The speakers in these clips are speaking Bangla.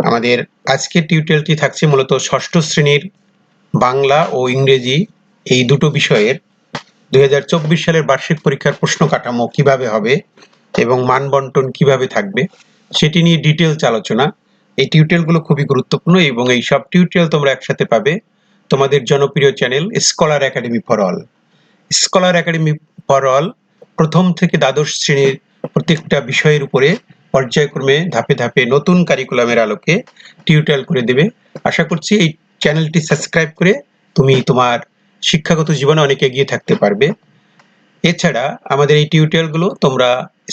আমাদের আজকের টিউটোরিয়ালটি থাকছে মূলত ষষ্ঠ শ্রেণীর বাংলা ও ইংরেজি এই দুটো বিষয়ের 2024 সালের বার্ষিক পরীক্ষার প্রশ্ন কাঠামো কিভাবে হবে এবং মান বন্টন কিভাবে থাকবে সেটি নিয়ে ডিটেইলস আলোচনা। এই টিউটোরিয়ালগুলো খুবই গুরুত্বপূর্ণ এবং এই সব টিউটোরিয়াল তোমরা একসাথে পাবে তোমাদের জনপ্রিয় channel scholar academy for all. Scholar academy for all প্রথম থেকে দ্বাদশ শ্রেণীর প্রত্যেকটা বিষয়ের উপরে পর্যায়ক্রমে ধাপে ধাপে নতুন কারিকুলামের আলোকে টিউটোরিয়াল করে দেবে। আশা করছি এই চ্যানেলটি সাবস্ক্রাইব করে তুমি তোমার শিক্ষাগত জীবনে অনেক এগিয়ে থাকতে পারবে। এছাড়া আমাদের এই টিউটোরিয়ালগুলো তোমরা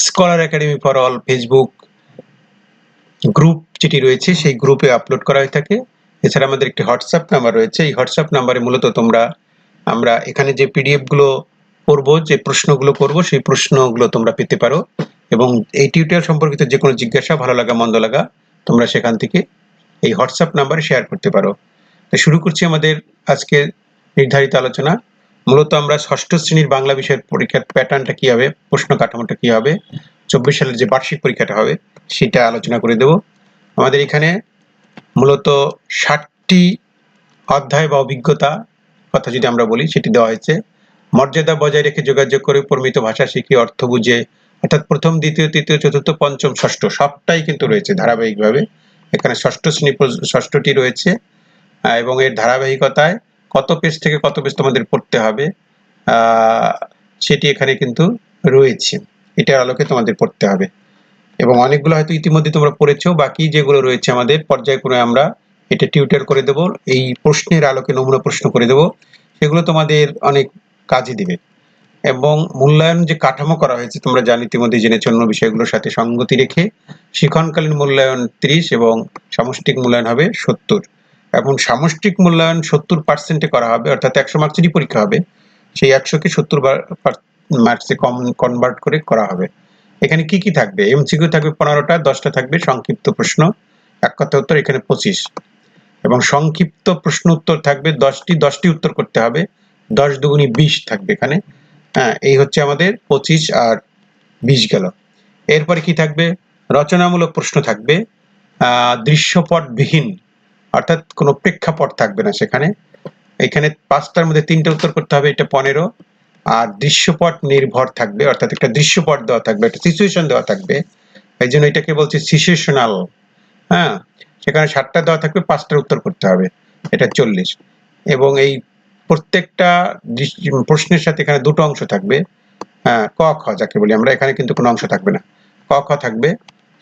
scholar academy for all Facebook group যেটি রয়েছে সেই গ্রুপে আপলোড করা হয়ে থাকে। এছাড়া আমাদের একটি হোয়াটসঅ্যাপ নাম্বার রয়েছে, এই হোয়াটসঅ্যাপ নাম্বারে মূলত আমরা এখানে যে পিডিএফ গুলো করব, যে প্রশ্নগুলো করব সেই প্রশ্নগুলো তোমরা পেতে পারো এবং এই টিউটোরিয়াল সম্পর্কিত যে কোনো জিজ্ঞাসা, ভালো লাগা মন্দ লাগা তোমরা সেখান থেকে এই হোয়াটসঅ্যাপ নাম্বারে শেয়ার করতে পারো। তো শুরু করছি আমাদের আজকে নির্ধারিত আলোচনা। মূলত আমরা ষষ্ঠ শ্রেণীর বাংলা বিষয়ের পরীক্ষার প্যাটার্নটা কি হবে, প্রশ্ন কাঠামোটা কি হবে, 24 সালের যে বার্ষিক পরীক্ষাটা হবে সেটা আলোচনা করে দেব। আমাদের এখানে মূলত 60টি অধ্যায় বা অভিজ্ঞতা কথা যদি আমরা বলি সেটি দেওয়া হয়েছে। মর্যাদা বজায় রেখে যোগাযোগ করে প্রমিত ভাষা শিখে অর্থ বুঝে, অর্থাৎ প্রথম, দ্বিতীয়, তৃতীয়, চতুর্থ, পঞ্চম, ষষ্ঠ সবটাই কিন্তু রয়েছে ধারাবাহিকভাবে। এখানে ষষ্ঠ শ্রেণী ষষ্ঠটি রয়েছে এবং এর ধারাবাহিকতায় কত পেজ থেকে কত পেজ তোমাদের পড়তে হবে সেটি এখানে কিন্তু রয়েছে। এটার আলোকে তোমাদের পড়তে হবে এবং অনেকগুলো হয়তো ইতিমধ্যে তোমরা পড়েছো। বাকি যেগুলো রয়েছে আমাদের পর্যায়ক্রমে আমরা এটা টিউটোরিয়াল করে দেব, এই প্রশ্নের আলোকে নমুনা প্রশ্ন করে দেব, সেগুলো তোমাদের অনেক কাজে দিবে। এবং মূল্যায়ন যে কাঠামো করা হয়েছে তোমরা জানো, ইতিমধ্যে জেনেছো, অন্য বিষয়গুলোর সাথে সঙ্গতি রেখে শিক্ষণকালীন মূল্যায়ন 30 এবং সামষ্টিক মূল্যায়ন হবে 70 এবং সামষ্টিক মূল্যায়ন 70% করা হবে, অর্থাৎ 100 মার্কসেরই পরীক্ষা হবে, সেই 100কে 70 মার্কসে কনভার্ট করে করা হবে। এখানে কি কি থাকবে? এমসিকিউ থাকবে 15টা, 10টা থাকবে সংক্ষিপ্ত প্রশ্ন, এক কথা উত্তর এখানে 25 এবং সংক্ষিপ্ত প্রশ্ন উত্তর থাকবে 10টি উত্তর করতে হবে, 10 দুগুণী 20 থাকবে এখানে। এই হচ্ছে আমাদের 25 আর 20 গেল। এরপরে কি থাকবে? রচনামূলক প্রশ্ন থাকবে, দৃশ্যপটবিহীন, অর্থাৎ কোনো প্রেক্ষাপট থাকবে না সেখানে। এখানে 5টার মধ্যে 3টে উত্তর করতে হবে, এটা 15। আর দৃশ্যপট নির্ভর থাকবে, অর্থাৎ একটা দৃশ্যপট দেওয়া থাকবে, একটা সিচুয়েশন দেওয়া থাকবে, এই জন্য এটাকে বলছে সিচুয়েশনাল। সেখানে 7টা দেওয়া থাকবে, 5টার উত্তর করতে হবে, এটা 40। এবং এই প্রত্যেকটা প্রশ্নের সাথে এখানে দুটো অংশ থাকবে, ক খ যাকে বলি আমরা, এখানে কিন্তু কোনো অংশ থাকবে না, ক খ থাকবে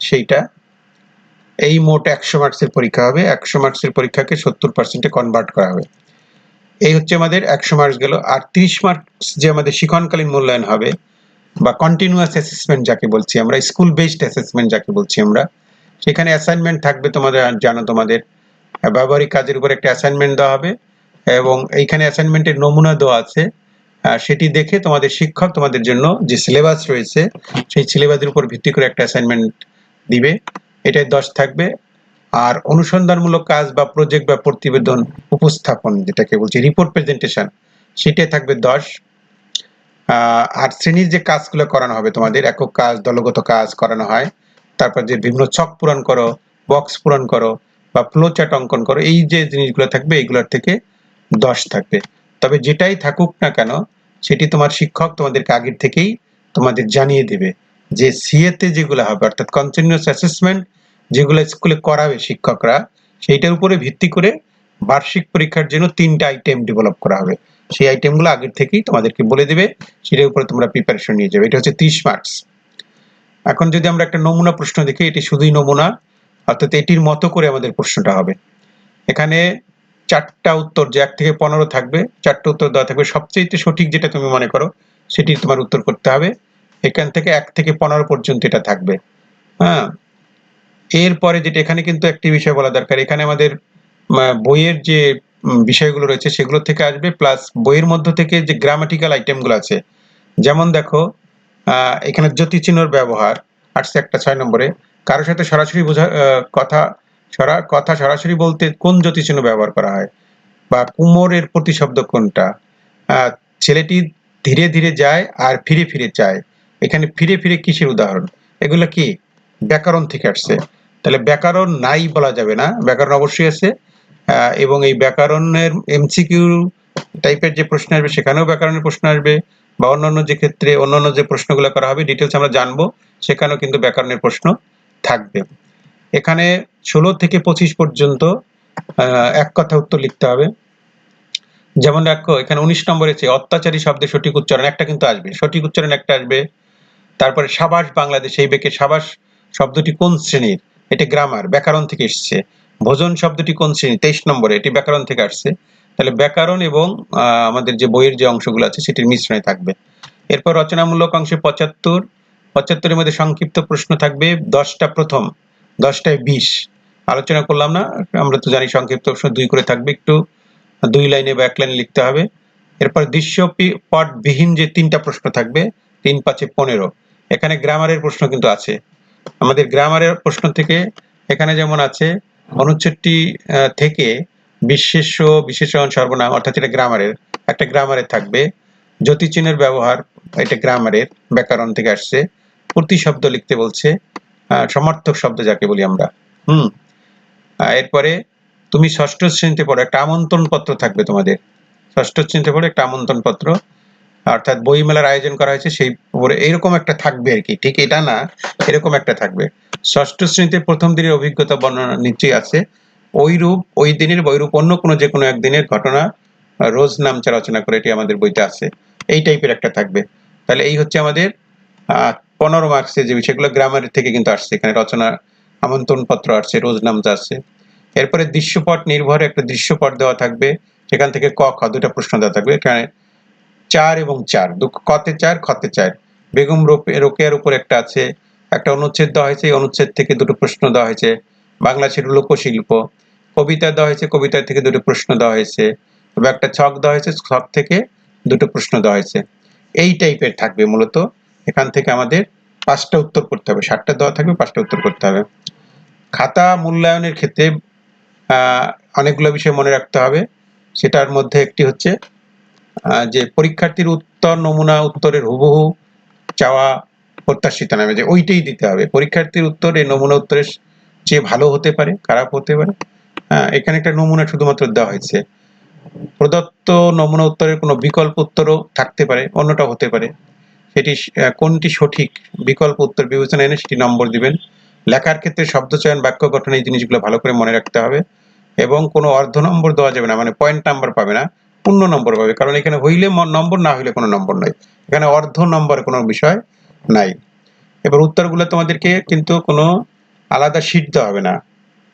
সেইটা। এই মোট 100 মার্কসের পরীক্ষা হবে, 100 মার্কসের পরীক্ষাকে 70%-এ কনভার্ট করা হবে। এই হচ্ছে আমাদের 100 মার্কস গেল। আর 30 মার্কস যে আমাদের শিক্ষণকালীন মূল্যায়ন হবে বা কন্টিনিউয়াস অ্যাসেসমেন্ট যাকে বলছি আমরা, স্কুল বেসড অ্যাসেসমেন্ট যাকে বলছি আমরা, সেখানে অ্যাসাইনমেন্ট থাকবে। তোমাদের জানো, তোমাদের ব্যবহারিক কাজের উপর একটা অ্যাসাইনমেন্ট দেওয়া হবে এবং এইখানে অ্যাসাইনমেন্টের নমুনা দেওয়া আছে, সেটি দেখে তোমাদের শিক্ষক তোমাদের জন্য যে সিলেবাস রয়েছে সেই সিলেবাসের উপর ভিত্তি করে একটা অ্যাসাইনমেন্ট দিবে, এটাই 10 থাকবে। আর অনুসন্ধানমূলক কাজ বা প্রজেক্ট বা প্রতিবেদন উপস্থাপন যেটাকে বলছি রিপোর্ট প্রেজেন্টেশন, সেটা থাকবে 10। আর শ্রেণীর যে কাজগুলো করানো হবে, তোমাদের একক কাজ, দলগত কাজ করানো হয়, তারপর যে বিভিন্ন ছক পূরণ করো, বক্স পূরণ করো বা ফ্লো চার্ট অঙ্কন করো, এই যে জিনিসগুলো থাকবে এইগুলোর থেকে 10 থাকবে। তবে যেটাই থাকুক না কেন সেটি তোমার শিক্ষক তোমাদেরকে আগের থেকেই তোমাদের জানিয়ে দেবে যে সিএতে যেগুলো হবে, অর্থাৎ কন্টিনিউয়াস অ্যাসেসমেন্ট যেগুলো স্কুলে করাবে শিক্ষকরা, সেইটার উপরে ভিত্তি করে বার্ষিক পরীক্ষার জন্য 3টা আইটেম ডেভেলপ করা হবে। সেই আইটেমগুলো আগের থেকেই তোমাদেরকে বলে দেবে, সেটার উপরে তোমরা প্রিপারেশন নিয়ে যাবে। এটা হচ্ছে 30 মার্কস। এখন যদি আমরা একটা নমুনা প্রশ্ন দেখি, এটি শুধুই নমুনা, অর্থাৎ এটির মতো করে আমাদের প্রশ্নটা হবে। এখানে 4টা উত্তর, যে 1 থেকে 15 থাকবে, 4টা উত্তর দেওয়া থাকবে, সবচেয়ে সঠিক যেটা তুমি মনে করো সেটি তোমার উত্তর করতে হবে। এখান থেকে 1 থেকে 15 পর্যন্ত এটা থাকবে। এরপরে যেটা এখানে কিন্তু একটি বিষয় বলা দরকার, এখানে আমাদের বইয়ের যে বিষয়গুলো রয়েছে সেগুলো থেকে আসবে, প্লাস বইয়ের মধ্য থেকে যে গ্রামাটিক্যাল আইটেমগুলো আছে, যেমন দেখো এখানে জ্যোতিচিহ্নর ব্যবহার আসছে একটা 6 নম্বরে। কারোর সাথে সরাসরি কথা সরাসরি বলতে কোন জ্যোতিচিহ্ন ব্যবহার করা হয়, বা কুমোরের প্রতিশব্দ কোনটা, ছেলেটি ধীরে ধীরে যায় আর ফিরে ফিরে চায়, এখানে ফিরে ফিরে কিসের উদাহরণ? এগুলো কি ব্যাকরণ থেকে আসছে। তাহলে ব্যাকরণ নাই বলা যাবে না, ব্যাকরণ অবশ্যই আছে। এবং এই ব্যাকরণের এমসিকিউ টাইপের যে প্রশ্ন আসবে সেখানেও ব্যাকরণের প্রশ্ন আসবে, বা অন্যান্য যে ক্ষেত্রে অন্যান্য যে প্রশ্নগুলো করা হবে ডিটেলস আমরা জানবো, সেখানেও কিন্তু ব্যাকরণের প্রশ্ন থাকবে। এখানে 16 থেকে 25 পর্যন্ত এক কথা উত্তর লিখতে হবে। যেমন দেখো এখানে 19 নম্বরে আছে অত্যাচারী শব্দের সঠিক উচ্চারণ, একটা কিন্তু আসবে, সঠিক উচ্চারণ একটা আসবে। তারপরে সাবাস বাংলাদেশ, এই বেকে সাবাস শব্দটি কোন শ্রেণীর, এটা গ্রামার ব্যাকরণ থেকে এসছে। ভোজন শব্দটি কোন শ্রেণী, 23 নম্বরে, এটি ব্যাকরণ থেকে আসছে। তাহলে ব্যাকরণ এবং আমাদের যে বইয়ের যে অংশগুলো আছে সেটির মিশ্রণে থাকবে। এরপর রচনামূলক অংশে 75 এর মধ্যে সংক্ষিপ্ত প্রশ্ন থাকবে 10টা, প্রথম 10টায় 20 আলোচনা করলাম না, আমরা তো জানি সংক্ষিপ্ত প্রশ্ন 2 করে থাকবে, একটু 2 লাইনে বা 1 লাইনে লিখতে হবে। এরপর দৃশ্যপটবিহীন যে 3টা প্রশ্ন থাকবে 3 5 15, এখানে গ্রামারের প্রশ্ন কিন্তু আছে। আমাদের গ্রামারের প্রশ্ন থেকে এখানে যেমন আছে অনুচ্ছেদটি থেকে বিশেষ্য বিশেষণ সর্বনাম, অর্থাৎ এটা গ্রামারের, একটা গ্রামারে থাকবে। জ্যোতিচিহ্নের ব্যবহার, এটা গ্রামারের ব্যাকরণ থেকে আসছে। প্রতিশব্দ লিখতে বলছে, সমার্থক শব্দ যাকে বলি আমরা। এরপরে তুমি ষষ্ঠ শ্রেণীতে পড়ো, একটা আমন্ত্রণ পত্র থাকবে তোমাদের। ষষ্ঠ শ্রেণীতে পড়ে একটা আমন্ত্রণ পত্র, অর্থাৎ বই মেলার আয়োজন করা হয়েছে সেই উপরে এইরকম একটা থাকবে আর কি, ঠিক এটা না, এরকম একটা থাকবে। ষষ্ঠ শ্রেণীতে প্রথম দিনের অভিজ্ঞতা বর্ণনা নিচেই আছে। ওইরূপ ওই দিনের বৈরূপ অন্য কোনো যে কোনো একদিনের ঘটনা রোজ নামচা রচনা করে, এটি আমাদের বইতে আছে। এই টাইপের একটা থাকবে। তাহলে এই হচ্ছে আমাদের 15 মার্কসের যে বিষয়গুলো গ্রামারের থেকে কিন্তু আসছে, এখানে রচনা আমন্ত্রণ পত্র আসছে, রোজ নামচা আসছে। এরপরে দৃশ্যপট নির্ভরে একটা দৃশ্যপট দেওয়া থাকবে, সেখান থেকে ক খ দুটা প্রশ্ন দেওয়া থাকবে। এখানে 4 এবং 4, কতে 4 খতে 4। বেগম রোকেয়ার উপর একটা আছে, একটা অনুচ্ছেদ দেওয়া হয়েছে, এই অনুচ্ছেদ থেকে দুটো প্রশ্ন দেওয়া হয়েছে। বাংলাদেশের লোকশিল্প, কবিতা দেওয়া হয়েছে, কবিতা থেকে দুটো প্রশ্ন দেওয়া হয়েছে, এবং একটা ছক দেওয়া হয়েছে, ছক থেকে দুটো প্রশ্ন দেওয়া হয়েছে। এই টাইপের থাকবে মূলত। এখান থেকে আমাদের 5টা উত্তর করতে হবে, 7টা দেওয়া থাকবে, 5টা উত্তর করতে হবে। খাতা মূল্যায়নের ক্ষেত্রে অনেকগুলো বিষয় মনে রাখতে হবে। সেটার মধ্যে একটি হচ্ছে যে পরীক্ষার্থীর উত্তর নমুনা উত্তরের হুবহু চাওয়া প্রত্যাশিত নামে, যে ওইটাই দিতে হবে। পরীক্ষার্থীর উত্তর এই নমুনা উত্তরের চেয়ে ভালো হতে পারে, খারাপ হতে পারে। এখানে একটা নমুনা শুধুমাত্র দেওয়া হয়েছে। প্রদত্ত নমুনা উত্তরের কোনো বিকল্প উত্তরও থাকতে পারে, অন্যটা হতে পারে। সেটি কোনটি সঠিক বিকল্প উত্তর বিবেচনা এনে সেটি নম্বর দিবেন। লেখার ক্ষেত্রে শব্দচয়ন, বাক্য গঠন, এই জিনিসগুলো ভালো করে মনে রাখতে হবে। এবং কোনো অর্ধ নম্বর দেওয়া যাবে না, মানে পয়েন্ট নাম্বার পাবে না, পূর্ণ নম্বর পাবে। কারণ এখানে হইলে নম্বর, না হইলে কোনো নম্বর নাই, এখানে অর্ধ নম্বরের কোনো বিষয় নাই। এবার উত্তরগুলো তোমাদেরকে কিন্তু কোনো আলাদা শীট দেওয়া হবে না,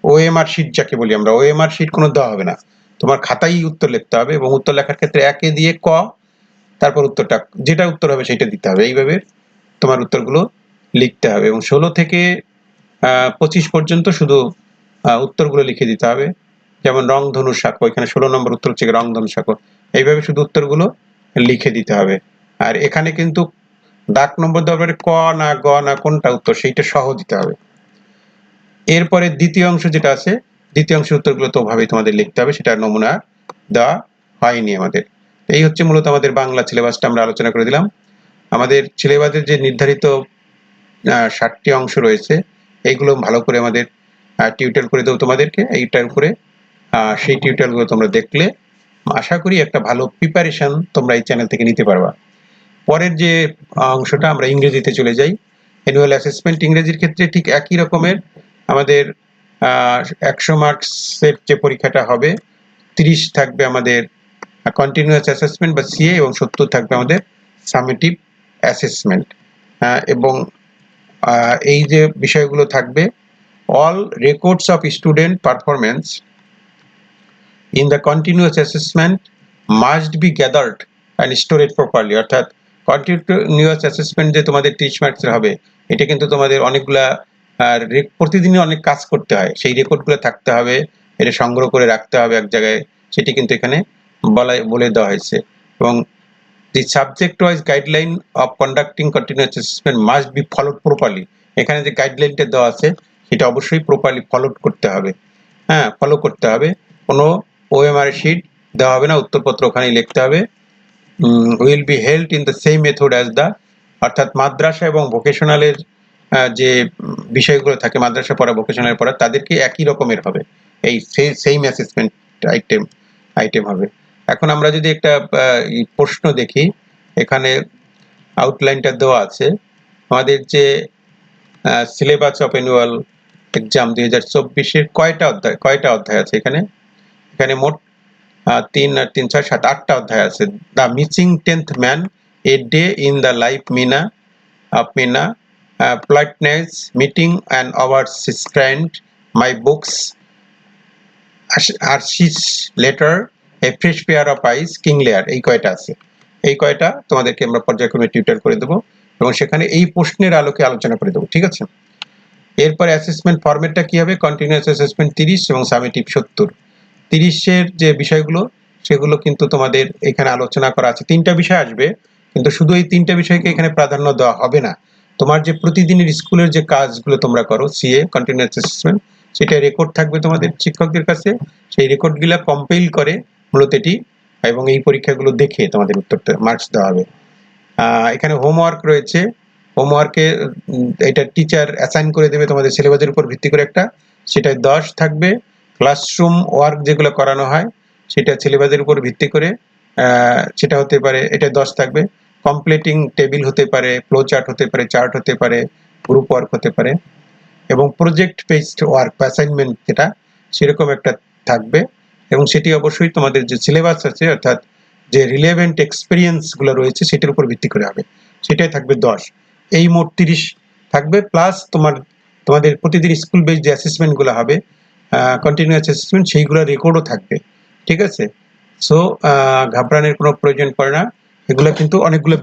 ওএমআর শীট যাকে বলি আমরা, ওএমআর শীট কোনো দেওয়া হবে না। তোমার খাতায় উত্তর লিখতে হবে, এবং উত্তর লেখার ক্ষেত্রে একে দিয়ে ক, তারপর উত্তরটা যেটা উত্তর হবে সেটা দিতে হবে। এইভাবে তোমার উত্তরগুলো লিখতে হবে, এবং 16 থেকে 25 পর্যন্ত শুধু উত্তরগুলো লিখে দিতে হবে। যেমন রংধনু সাঁকো, এখানে 16 নম্বর উত্তর হচ্ছে রংধনু সাঁকো। এইভাবে শুধু উত্তরগুলো লিখে দিতে হবে। আর এখানে কিন্তু দাগ নম্বর দেওয়ার পরে ক না গ না কোনটা উত্তর সেইটা সহ দিতে হবে। এরপরে দ্বিতীয় অংশ যেটা আছে, দ্বিতীয় অংশের উত্তরগুলো তো ওভাবেই তোমাদের লিখতে হবে, সেটা নমুনা দেওয়া হয়নি আমাদের। এই হচ্ছে মূলত আমাদের বাংলা সিলেবাসটা আমরা আলোচনা করে দিলাম। আমাদের সিলেবাসের যে নির্ধারিত 60টি অংশ রয়েছে, এইগুলো ভালো করে আমাদের টিউটোরিয়াল করে দেবো তোমাদেরকে এইটার উপরে। সেই টিউটোরিয়ালগুলো তোমরা দেখলে আশা করি একটা ভালো প্রিপারেশন তোমরা এই চ্যানেল থেকে নিতে পারবা। পরের যে অংশটা, আমরা ইংরেজিতে চলে যাই। অ্যানুয়াল অ্যাসেসমেন্ট ইংরেজির ক্ষেত্রে ঠিক একই রকমের আমাদের 100 মার্কসের যে পরীক্ষাটা হবে, 30 থাকবে আমাদের কন্টিনিউয়াস অ্যাসেসমেন্ট বা সিএ, এবং 70 থাকবে আমাদের সামেটিভ অ্যাসেসমেন্ট। এবং এই যে বিষয়গুলো থাকবে, all records of student performance in the continuous assessment must be gathered and storeyed properly. অর্থাৎ কন্টিনিউয়াস অ্যাসেসমেন্ট যে তোমাদের 30 মার্কসের হবে, এটা কিন্তু তোমাদের অনেকগুলা প্রতিদিনই অনেক কাজ করতে হয়, সেই রেকর্ডগুলো থাকতে হবে, এটা সংগ্রহ করে রাখতে হবে এক জায়গায়, সেটি কিন্তু এখানে বলে দেওয়া হয়েছে। এবং the subject wise guideline of conducting continuous assessment must be followed properly। এখানে যে গাইডলাইনটা দেওয়া আছে সেটা অবশ্যই প্রপারলি ফলো করতে হবে। ফলো করতে হবে, কোনো ওএমআর শিট দেওয়া হবে না, উত্তরপত্র ওখানেই লিখতে হবে। Will be held in the same method as the, অর্থাৎ মাদ্রাসা এবং ভোকেশনালের যে বিষয়গুলো থাকে মাদ্রাসা পড়া, ভোকেশনাল পড়া, তাদেরকে একই রকমের হবে, এই সেম অ্যাসেসমেন্ট আইটেম হবে। এখন আমরা যদি একটা প্রশ্ন দেখি, এখানে আউটলাইনটা দেওয়া আছে। আমাদের যে সিলেবাস অফ অ্যানুয়াল এক্সাম 2024-এর কয়টা অধ্যায় আছে এখানে? এখানে মোট 3 আর 3 6 7 8টা অধ্যায় আছে। The missing 10th man, a day in the life of Meena, politeness, meeting and our strength, my books, Arshish letter, a fresh pair of eyes, King Lear, এই কয়টা আছে। এই কয়টা তোমাদেরকে আমরা পর্যায়ক্রমে টিউটর করে দেবো এবং সেখানে এই প্রশ্নের আলোকে আলোচনা করে দেবো, ঠিক আছে? এরপরে অ্যাসেসমেন্ট ফরম্যাটটা কি হবে? কন্টিনিউয়াস অ্যাসেসমেন্ট 30 এবং সামেটিভ 70। 30-এর যে বিষয়গুলো সেগুলো কিন্তু তোমাদের এখানে আলোচনা করা আছে। 3টা বিষয় আসবে, কিন্তু শুধু এই 3টা বিষয়কে এখানে প্রাধান্য দেওয়া হবে না। তোমার যে প্রতিদিনের স্কুলের যে কাজগুলো তোমরা করো, সিএ কন্টিনিউয়াস অ্যাসেসমেন্ট, সেটা রেকর্ড থাকবে তোমাদের শিক্ষকদের কাছে। সেই রেকর্ডগুলো কম্পাইল করে মূলত এটি এবং এই পরীক্ষাগুলো দেখে তোমাদের উত্তরটা মার্কস দেওয়া হবে। এখানে হোমওয়ার্ক রয়েছে। হোমওয়ার্কে এটা টিচার অ্যাসাইন করে দেবে তোমাদের সিলেবাসের উপর ভিত্তি করে একটা, সেটায় 10 থাকবে। ক্লাসরুম ওয়ার্ক যেগুলো করানো হয় সেটা সিলেবাসের উপর ভিত্তি করে সেটা হতে পারে, এটা 10 থাকবে। কমপ্লিটিং টেবিল হতে পারে, ফ্লো চার্ট হতে পারে, চার্ট হতে পারে, গ্রুপ ওয়ার্ক হতে পারে, এবং প্রজেক্ট বেসড ওয়ার্ক বা অ্যাসাইনমেন্ট যেটা সেরকম একটা থাকবে। এবং সেটি অবশ্যই তোমাদের যে সিলেবাস আছে অর্থাৎ যে রিলেভেন্ট এক্সপিরিয়েন্সগুলো রয়েছে সেটার উপর ভিত্তি করে হবে, সেটাই থাকবে 10। এই মোট 30 থাকবে, প্লাস তোমাদের প্রতিদিন স্কুল বেসড যে অ্যাসেসমেন্টগুলো হবে, কন্টিনিউয়াস অ্যাসেসমেন্ট, সেইগুলো রেকর্ডও থাকবে, ঠিক আছে? সো ঘাবড়ানোর কোনো প্রয়োজন পড়ে না। এগুলো কিন্তু অনেকগুলো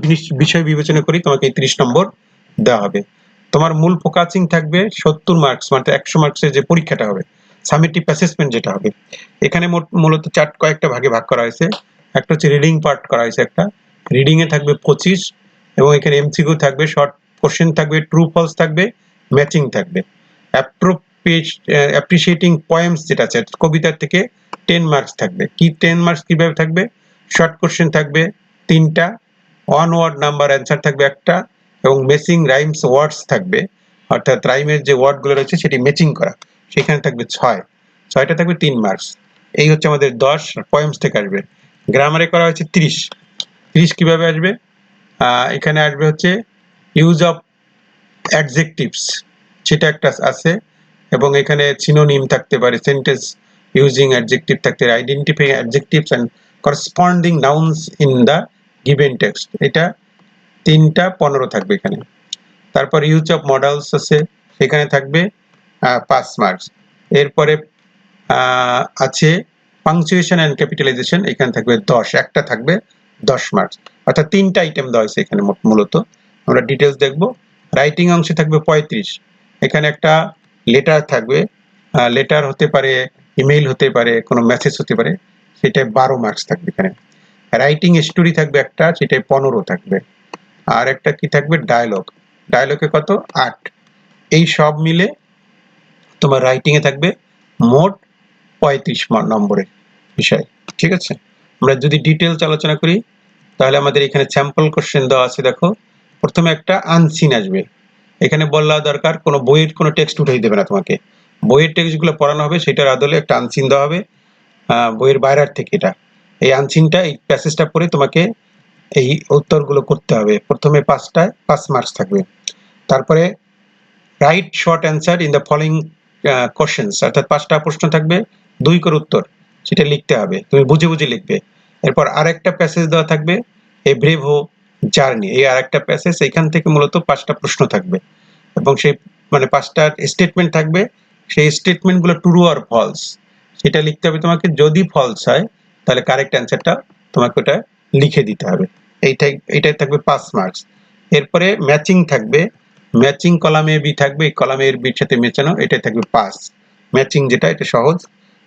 বিষয় বিবেচনা করেই তোমাকে এই 30 নম্বর দেওয়া হবে। তোমার মূল ফোকাসিং থাকবে 70 মার্কস, মানে 100 মার্কসের যে পরীক্ষাটা হবে, সামেটিভ অ্যাসেসমেন্ট যেটা হবে। এখানে মূলত কয়েকটা ভাগে ভাগ করা হয়েছে। একটা হচ্ছে রিডিং পার্ট করা হয়েছে, একটা রিডিং এ থাকবে 25, এবং এখানে এমসিকিউ থাকবে, শর্ট কোশ্চেন থাকবে, ট্রু ফলস থাকবে, ম্যাচিং থাকবে। অ্যাপ্রিসিয়েটিং পয়েমস যেটা আছে কবিতার থেকে 10 মার্কস থাকবে। কি 10 মার্কস কিভাবে থাকবে? শর্ট কোশ্চেন থাকবে 3টা, ওয়ান ওয়ার্ড নাম্বার অ্যান্সার থাকবে একটা, এবং ম্যাচিং রাইমস ওয়ার্ডস থাকবে, অর্থাৎ রাইমের যে ওয়ার্ডগুলো রয়েছে সেটি ম্যাচিং করা, সেখানে থাকবে 6টা থাকবে 3 মার্কস। এই হচ্ছে আমাদের 10 পয়েমস থেকে আসবে। গ্রামারে করা হয়েছে 30 কিভাবে আসবে? এখানে আসবে হচ্ছে ইউজ অফ অ্যাডজেক্টিভস, সেটা একটা আছে, এবং এখানে সিনোনিম থাকতে পারে, সেন্টেন্স ইউজিং অ্যাডজেক্টিভ থাকতে পারে, identifying adjectives and corresponding nouns in the given text, এটা 3টা 15 থাকবে এখানে। তারপর ইউজ অফ মডেলস আছে, সেখানে থাকবে 5 মার্কস। এরপরে আছে পাংচুয়েশন অ্যান্ড ক্যাপিটালাইজেশন, এখানে থাকবে 10, একটা থাকবে 10 মার্কস, অর্থাৎ 3টা আইটেম দেওয়া হয়েছে এখানে মূলত। আমরা ডিটেলস দেখব। রাইটিং অংশে থাকবে 35, এখানে একটা লেটার থাকবে, লেটার হতে পারে, ইমেইল হতে পারে, কোনো মেসেজ হতে পারে, সেটায় 12 মার্কস থাকবে এখানে। রাইটিং স্টোরি থাকবে একটা, সেটায় 15 থাকবে। আর একটা কি থাকবে? ডায়লগে কত? 8। এই সব মিলে তোমার রাইটিং এ থাকবে মোট 35 নম্বরের বিষয়, ঠিক আছে? আমরা যদি ডিটেলস আলোচনা করি তাহলে আমাদের এখানে স্যাম্পল কোশ্চেন দেওয়া আছে। দেখো, প্রথমে একটা আনসিন আসবে। এখানে বলা দরকার কোনো বইয়ের কোনো টেক্সট উঠাই দেবে না তোমাকে, বইয়ের টেক্সটগুলো পড়ানো হবে, সেটার আদলে একটা আনসিন দেওয়া হবে বইয়ের বাইরের থেকে। এটা এই আনসিনটা, এই প্যাসেজটা পড়ে তোমাকে এই উত্তরগুলো করতে হবে। প্রথমে 5 মার্কস থাকবে। তারপরে right short answer in the following questions, অর্থাৎ 5টা প্রশ্ন থাকবে, 2 করে উত্তর, সেটা লিখতে হবে, তুমি বুঝে বুঝে লিখবে। এরপর আরেকটা প্যাসেজ দেওয়া থাকবে, এ ব্রেভ জার্নি, এই আরেকটা প্যাসেজ, এখান থেকে মূলত 5টা প্রশ্ন থাকবে, এবং সেই মানে 5টা স্টেটমেন্ট থাকবে, সেই স্টেটমেন্টগুলো ট্রু আর ফলস সেটা লিখতে হবে তোমাকে। যদি ফলস হয় তাহলে কারেক্ট অ্যান্সারটা তোমাকে ওটা লিখে দিতে হবে। এইটাই থাকবে 5 মার্কস। এরপরে ম্যাচিং থাকবে, ম্যাচিং কলামে বি থাকবে, এই কলামের বির সাথে মেচানো, এটাই থাকবে 5। ম্যাচিং যেটা, এটা সহজ,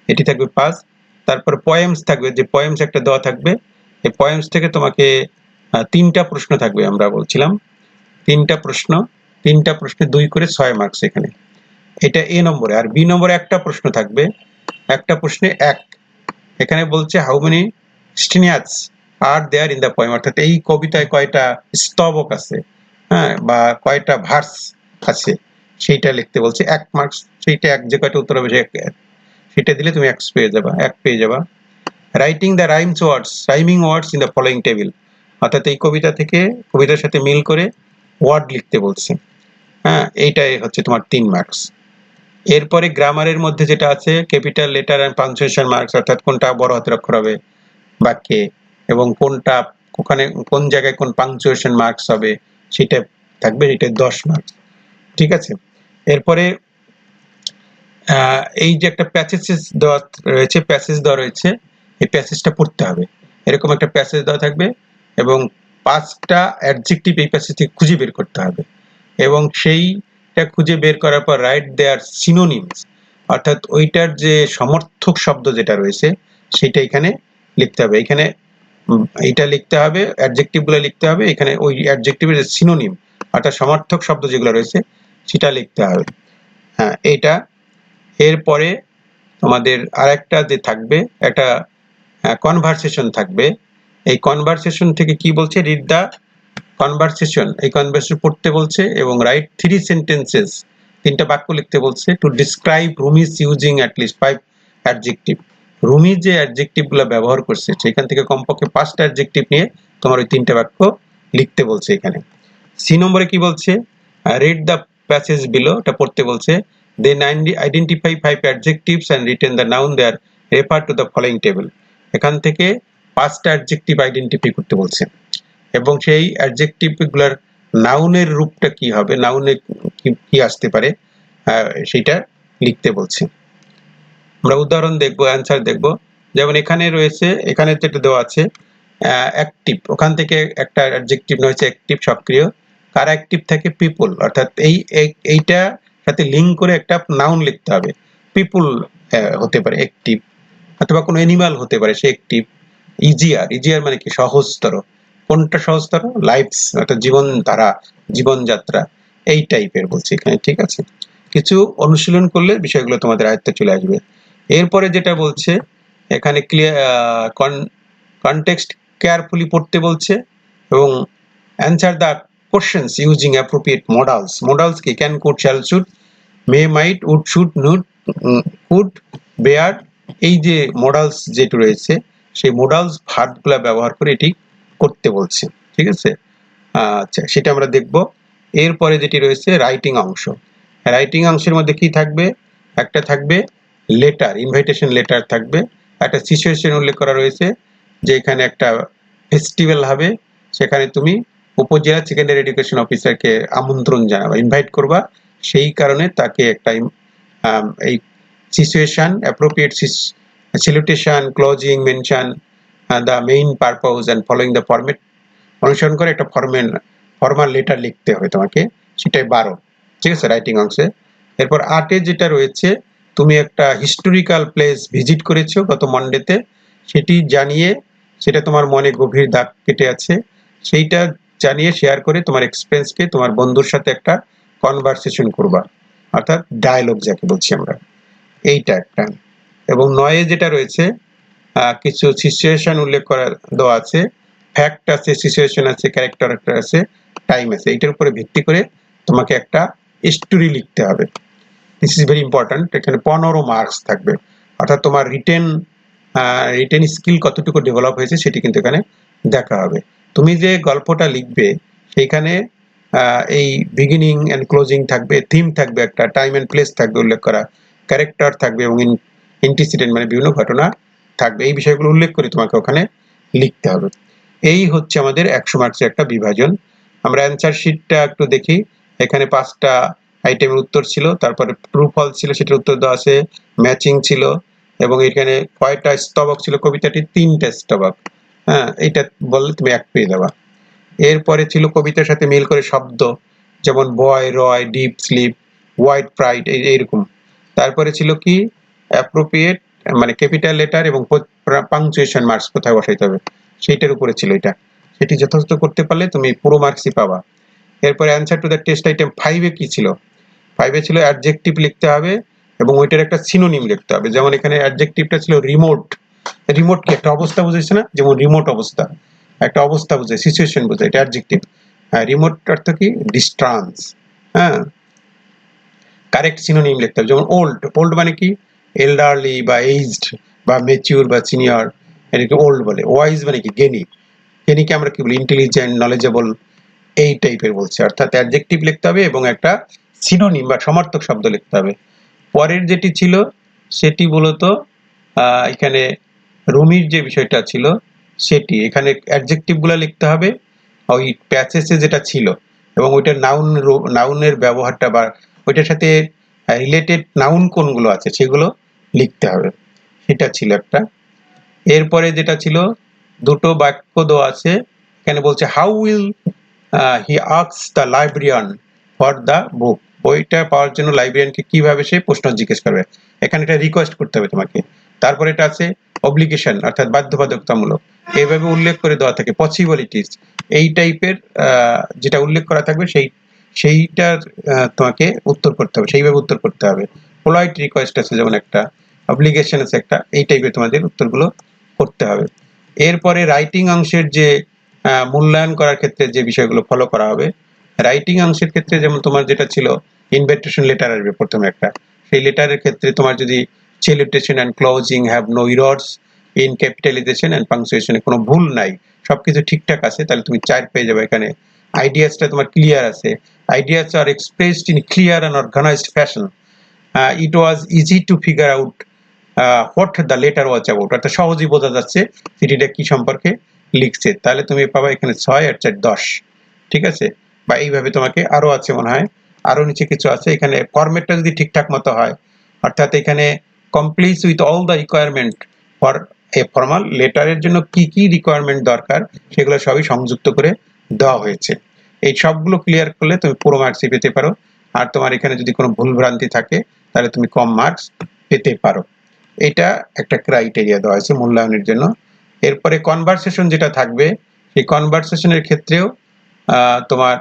এটি থাকবে 5। তারপর পয়েমস থাকবে, যে পয়েমস একটা দেওয়া থাকবে, এই পয়েমস থেকে তোমাকে 3টা প্রশ্ন থাকবে, আমরা বলছিলাম 3টা প্রশ্ন, 3টা প্রশ্নে 2 করে 6 মার্কস এখানে, এটা এ নম্বরে। আর বি নম্বরে একটা প্রশ্ন থাকবে, একটা প্রশ্নে 1। এখানে বলছে how many stanzas are there in the poem, অর্থাৎ এই কবিতায় কয়টা স্তবক আছে, হ্যাঁ, বা কয়টা ভার্স আছে সেইটা লিখতে বলছে 1 মার্কস, সেইটা এক যে কয়টা উত্তর হবে সেটা দিলে তুমি 1 পেয়ে যাবা। Writing the rhyming words in the following table, অর্থাৎ এই কবিতা থেকে কবিতার সাথে মিল করে ওয়ার্ড লিখতে বলছে। হ্যাঁ, এইটাই হচ্ছে তোমার 3 মার্কস। এরপরে গ্রামারের মধ্যে যেটা আছে capital letter and punctuation marks, অর্থাৎ কোনটা বড় হাতের অক্ষর হবে বাক্যে এবং কোনটা ওখানে কোন জায়গায় কোন পাংচুয়েশন মার্কস হবে সেটা থাকবে, এটা 10 মার্কস। ঠিক আছে, এরপরে এই যে একটা প্যাসেজ দেওয়া রয়েছে, এই প্যাসেজটা পড়তে হবে। এরকম একটা প্যাসেজ দেওয়া থাকবে এবং 5টা অ্যাডজেক্টিভ এই প্যাসেজ থেকে খুঁজে বের করতে হবে এবং সেইটা খুঁজে বের করার পর রাইট দেয়ার সিনোনিমস, অর্থাৎ ওইটার যে সমর্থক শব্দ যেটা রয়েছে সেটা এখানে লিখতে হবে। এখানে এইটা লিখতে হবে, অ্যাডজেক্টিভগুলো লিখতে হবে, এখানে ওই অ্যাডজেক্টিভের যে সিনোনিম অর্থাৎ সমর্থক শব্দ যেগুলো রয়েছে সেটা লিখতে হবে। হ্যাঁ, এটা এরপরে তোমাদের আরেকটা যে থাকবে একটা কনভারসেশন থাকবে। এই কনভারসেশন থেকে কি বলছে, রিড দ্য কনভারসেশন, এই কনভারসেশন পড়তে বলছে এবং রাইট 3 সেন্টেন্সেস, 3টা বাক্য লিখতে বলছে to describe Rumi's using at least 5 adjective. Rumi যে অ্যাডজেক্টিভ গুলো ব্যবহার করছে সেখান থেকে কমপক্ষে 5টা অ্যাডজেক্টিভ নিয়ে তোমার ওই 3টে বাক্য লিখতে বলছে। এখানে সি নম্বরে কি বলছে, রিড দ্য প্যাসেজ বিলো, এটা পড়তে বলছে। Then identify 5 adjectives and retain the noun they are refer to the following table, এখান থেকে 5টা অ্যাডজেক্টিভ আইডেন্টিফাই করতে বলছে এবং সেই অ্যাডজেক্টিভ গুলোর নাউনের রূপটা কি হবে, নাউনে কি আসতে পারে সেটা লিখতে বলছে। আমরা উদাহরণ দেখব, অ্যান্সার দেখব। যেমন এখানে রয়েছে, এখানে যেটা দেওয়া আছে অ্যাক্টিভ, ওখান থেকে একটা অ্যাডজেক্টিভ রয়েছে অ্যাক্টিভ সক্রিয়, কার অ্যাক্টিভ থাকে পিপল, অর্থাৎ এইটা সাথে লিঙ্ক করে একটা নাউন লিখতে হবে। পিপল হতে পারে অ্যাক্টিভ, অথবা কোনো অ্যানিমাল হতে পারে সে অ্যাক্টিভ। ইজিয়ার মানে কি সহজতর, কোনটা সহজতর, লাইফস অর্থাৎ জীবনধারা, জীবনযাত্রা, এই টাইপের বলছি এখানে। ঠিক আছে, কিছু অনুশীলন করলে বিষয়গুলো তোমাদের আয়ত্তে চলে আসবে। এরপরে যেটা বলছে এখানে কনটেক্সট কেয়ারফুলি পড়তে বলছে এবং answer the questions using appropriate modals. Modals কি, can, could, shall, should, may, might, would, should, could, বেয়ার, এই যে মডালস যেটা রয়েছে সেই মডালস ভার্বগুলো ব্যবহার করে এটি করতে বলছে। ঠিক আছে, আচ্ছা সেটা আমরা দেখব। এরপরে যেটি রয়েছে রাইটিং অংশ। রাইটিং অংশের মধ্যে কি থাকবে, একটা থাকবে লেটার, ইনভাইটেশন লেটার থাকবে, একটা সিচুয়েশন উল্লেখ করা রয়েছে যে এখানে একটা ফেস্টিভ্যাল হবে, সেখানে তুমি উপজেলা সেকেন্ডারি এডুকেশন অফিসারকে আমন্ত্রণ জানাবা, ইনভাইট করবা, সেই কারণে তাকে একটা এই situation appropriate salutation, closing, mention the main purpose and following the format অনুসরণ করে একটা ফর্মাল লেটার লিখতে হবে তোমাকে, সেটাই 12। ঠিক আছে, রাইটিং অংশে। এরপর 8 যেটা রয়েছে, তুমি একটা হিস্টোরিক্যাল প্লেস ভিজিট করেছো গত মন্ডেতে, সেটি জানিয়ে, সেটা তোমার মনে গভীর দাগ কেটে আছে, সেইটা জানিয়ে শেয়ার করে তোমার এক্সপেরিয়েন্সকে তোমার বন্ধুর সাথে একটা কনভারসেশন করবা, অর্থাৎ ডায়ালগ যাকে বলছি আমরা, এইটা একটা। এবং 9 যেটা রয়েছে কিছু সিচুয়েশন উল্লেখ করা দেওয়া আছে, ফ্যাক্ট আছে, সিচুয়েশন আছে, ক্যারেক্টার আছে, টাইম আছে, এইটার উপরে ভিত্তি করে তোমাকে একটা স্টোরি লিখতে হবে। This is very important. এখানে 15 মার্কস থাকবে, অর্থাৎ তোমার রিটেন স্কিল কতটুকু ডেভেলপ হয়েছে সেটি কিন্তু এখানে দেখা হবে। তুমি যে গল্পটা লিখবে সেইখানে এই বিগিনিং এন্ড ক্লোজিং থাকবে, থিম থাকবে, একটা টাইম এন্ড প্লেস থাকবে উল্লেখ করা, ক্যারেক্টার থাকবে এবং ইন্টিসিডেন্ট মানে বিভিন্ন ঘটনা থাকবে। এই বিষয়গুলো উল্লেখ করে তোমাকে ওখানে লিখতে হবে। এই হচ্ছে আমাদের 100 মার্কসের একটা বিভাজন। আমরা অ্যান্সার শিটটা একটু দেখি। এখানে 5টা আইটেমের উত্তর ছিল, তারপরে ট্রু ফলস ছিল সেটার উত্তর দেওয়া আছে, ম্যাচিং ছিল এবং এখানে কয়টা স্তবক ছিল, কবিতাটি 3টা স্তবক। হ্যাঁ, এটা বললে তুমি 1 পেয়ে যাবা। এরপরে ছিল কবিতার সাথে মিল করে শব্দ, যেমন বয়, রয়, ডিপ স্লিপ, হোয়াইট প্রাইড, এইরকম। তারপরে ছিল কি অ্যাপ্রোপ্রিয়েট মানে ক্যাপিটাল লেটার এবং পাংচুয়েশন মার্কস কোথায় বসাইতে হবে সেইটার উপরে ছিল এটা, সেটি যথাযথ করতে পারলে তুমি পুরো মার্কসই পাবা। এরপরে answer to the test item 5 কি ছিল, 5 ছিল অ্যাডজেক্টিভ লিখতে হবে এবং ওইটার একটা সিনোনিম লিখতে হবে। যেমন এখানে অ্যাডজেক্টিভটা ছিল রিমোট। রিমোট কি একটা অবস্থা বুঝাইছে না, যেমন রিমোট অবস্থা, একটা অবস্থা বোঝায়, সিচুয়েশন বোঝায়, এটা অ্যাডজেক্টিভ। রিমোট অর্থ কি, ডিস্টেন্স। হ্যাঁ, কারেক্ট সিনোনিম লিখতে হবে। যেমন ওল্ড, ওল্ড মানে কি? এল্ডারলি বা এইজড বা ম্যাচিউর বা সিনিয়র, এটাকে ওল্ড বলে। ওয়াইজ মানে কি? জ্ঞানী। জ্ঞানীকে আমরা কি বলি? ইন্টেলিজেন্ট, নলেজেবল, এই টাইপের বলছে। অর্থাৎ অ্যাডজেক্টিভ লিখতে হবে এবং একটা সিনোনিম বা সমার্থক শব্দ লিখতে হবে। পরের যেটি ছিল সেটি মূলত এখানে রুমির যে বিষয়টা ছিল সেটি, এখানে অ্যাডজেক্টিভ গুলা লিখতে হবে ওই প্যাসেজে যেটা ছিল, এবং ওইটার নাউনের ব্যবহারটা বা ওইটার সাথে রিলেটেড নাউন কোনগুলো আছে সেগুলো লিখতে হবে। সেটা ছিল একটা। এরপরে যেটা ছিল, দুটো বাক্য দেওয়া আছে। এখানে বলছে how will he asks the librarian for the book. বইটা পাওয়ার জন্য লাইব্রেরিয়ানকে কিভাবে সে প্রশ্ন জিজ্ঞেস করবে। এখানে এটা রিকোয়েস্ট করতে হবে তোমাকে। তারপরে এটা আছে অব্লিগেশন, অর্থাৎ বাধ্যবাধকতামূলক। এইভাবে উল্লেখ করে দেওয়া থাকে। পসিবিলিটিস, এই টাইপের যেটা উল্লেখ করা থাকবে সেইটার তোমাকে উত্তর করতে হবে, সেইভাবে উত্তর করতে হবে। পোলাইট রিকোয়েস্ট আছে যেমন একটা, অব্লিগেশন আছে একটা, এই টাইপের তোমাদের উত্তরগুলো করতে হবে। এরপরে রাইটিং অংশের যে মূল্যায়ন করার ক্ষেত্রে যে বিষয়গুলো ফলো করা হবে, রাইটিং অংশের ক্ষেত্রে যেমন তোমার যেটা ছিল ইনভিটেশন লেটার আসবে প্রথমে একটা। সেই লেটারের ক্ষেত্রে তোমার যদি salutation and closing have no errors in capitalization and punctuation, কোনো ভুল নাই, সবকিছু ঠিকঠাক আছে, তাহলে তুমি 4 পেয়ে যাবে। এখানে আইডিয়াসটা তোমার ক্লিয়ার আছে। Ideas are expressed in clear and organized fashion. It was easy to figure out what the letter was about, অর্থাৎ সহজেই বোঝা যাচ্ছে চিঠিটা কি সম্পর্কে লিখছে। তাহলে তুমি পাবা এখানে 6 আর 4 10। ঠিক আছে? বা এইভাবে তোমাকে আরো আছে মনে হয়, আরো নিচে কিছু আছে। এখানে ফরম্যাটটা যদি ঠিকঠাক মতো হয়, অর্থাৎ এখানে complete with all the requirement for a formal লেটারের জন্য কি কি রিকোয়ারমেন্ট দরকার সেগুলো সবই সংযুক্ত করে দেওয়া হয়েছে। এই সবগুলো ক্লিয়ার করলে তুমি পুরো মার্কসই পেতে পারো। আর তোমার এখানে যদি কোনো ভুল ভ্রান্তি থাকে তাহলে তুমি কম মার্কস পেতে পারো। এটা একটা ক্রাইটেরিয়া দেওয়া হয়েছে মূল্যায়নের জন্য। এরপরে কনভারসেশন যেটা থাকবে, সেই কনভারসেশনের ক্ষেত্রেও তোমার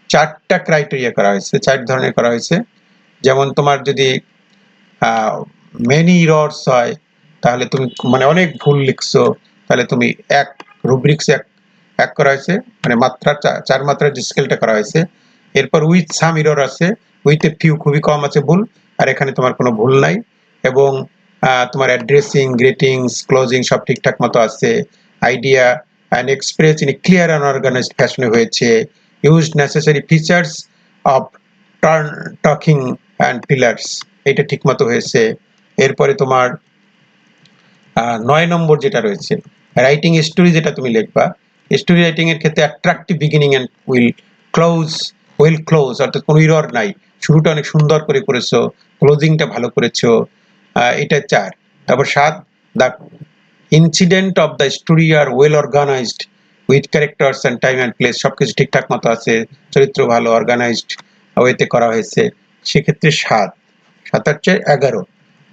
4টা ক্রাইটেরিয়া করা হয়েছে, 4 ধরনের করা হয়েছে। যেমন তোমার যদি মেনি ইরর্স হয়, তাহলে তুমি মানে অনেক ভুল লিখছো, তাহলে তুমি এক রুব্রিক্স এক করা হয়েছে, মানে মাত্রা 4 মাত্রার যে স্কেলটা করা হয়েছে। এরপর উইথ সাম ইরর আছে, উইথ এ ফিউ খুবই কম আছে ভুল, আর এখানে তোমার কোনো ভুল নাই। এবং তোমার অ্যাড্রেসিং, গ্রিটিংস, ক্লোজিং সব ঠিকঠাক মতো আছে। Idea and express in a clear and organised ফ্যাশনে হয়েছে। Used necessary features of turn talking and pillars, এটা ঠিক মতো হয়েছে। এরপরে তোমার 9 নম্বর যেটা রয়েছে, রাইটিং স্টোরি যেটা তুমি লিখবা, স্টোরি রাইটিং এর ক্ষেত্রে attractive beginning and will close, অর্থাৎ কোনো ইরর নাই, শুরুটা অনেক সুন্দর করে করেছো, ক্লোজিংটা ভালো করেছো, এটা 4। তারপর 7, the incident of the story are well organised with characters and time and place, সবকিছু ঠিকঠাক মতো আছে, চরিত্র ভালো, অর্গানাইজড ওয়েতে করা হয়েছে, সেক্ষেত্রে 7। 7 হচ্ছে 11।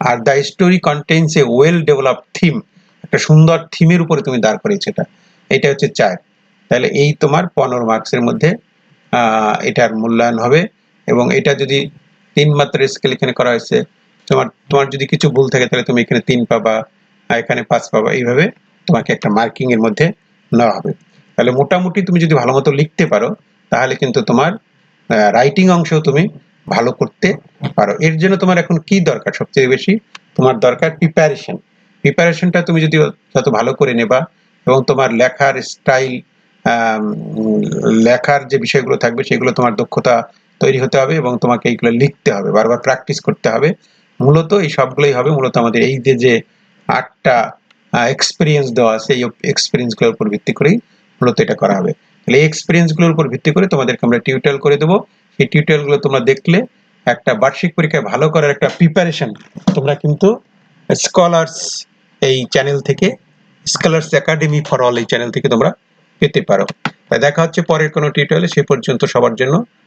Are the story contains A well developed theme, একটা সুন্দর থিমের উপরে তুমি দাঁড় করিয়েছো, এটা হচ্ছে 4। তাহলে এই তোমার 15 মার্কসের মধ্যে এটার মূল্যায়ন হবে। এবং এটা যদি 3 মাত্রার স্কেল এখানে করা হয়েছে, তোমার যদি কিছু ভুল থাকে তাহলে তুমি এখানে 3 পাবা, আর এখানে 5 পাবা। এইভাবে তোমাকে একটা মার্কিং এর মধ্যে নেওয়া হবে। তাহলে মোটামুটি তুমি যদি ভালো মতো লিখতে পারো তাহলে কিন্তু তোমার রাইটিং অংশেও তুমি ভালো করতে পারো। এর জন্য তোমার এখন কি দরকার সবচেয়ে বেশি? তোমার দরকার প্রিপারেশনটা তুমি যদি যত ভালো করে নেবা, এবং তোমার লেখার স্টাইল, লেখার যে বিষয়গুলো থাকবে সেগুলো তোমার দক্ষতা তৈরি হতে হবে, এবং তোমাকে এইগুলো লিখতে হবে, বারবার প্র্যাকটিস করতে হবে। মূলত এই সবগুলোই হবে মূলত আমাদের এই যে 8টা এক্সপিরিয়েন্স দেওয়া আছে, এই এক্সপিরিয়েন্সগুলোর উপর ভিত্তি করেই মূলত এটা করা হবে। তাহলে এই এক্সপিরিয়েন্সগুলোর উপর ভিত্তি করে তোমাদেরকে আমরা টিউটোরিয়াল করে দেবো। সেই টিউটোরিয়ালগুলো তোমরা দেখলে একটা বার্ষিক পরীক্ষায় ভালো করার একটা প্রিপারেশন তোমরা কিন্তু স্কলার্স এই চ্যানেল থেকে, স্কলার্স একাডেমি ফর অল এই চ্যানেল থেকে তোমরা পেতে পারো। তাই দেখা হচ্ছে পরের কোনো টিউটোরিয়ালে, সে পর্যন্ত সবার জন্য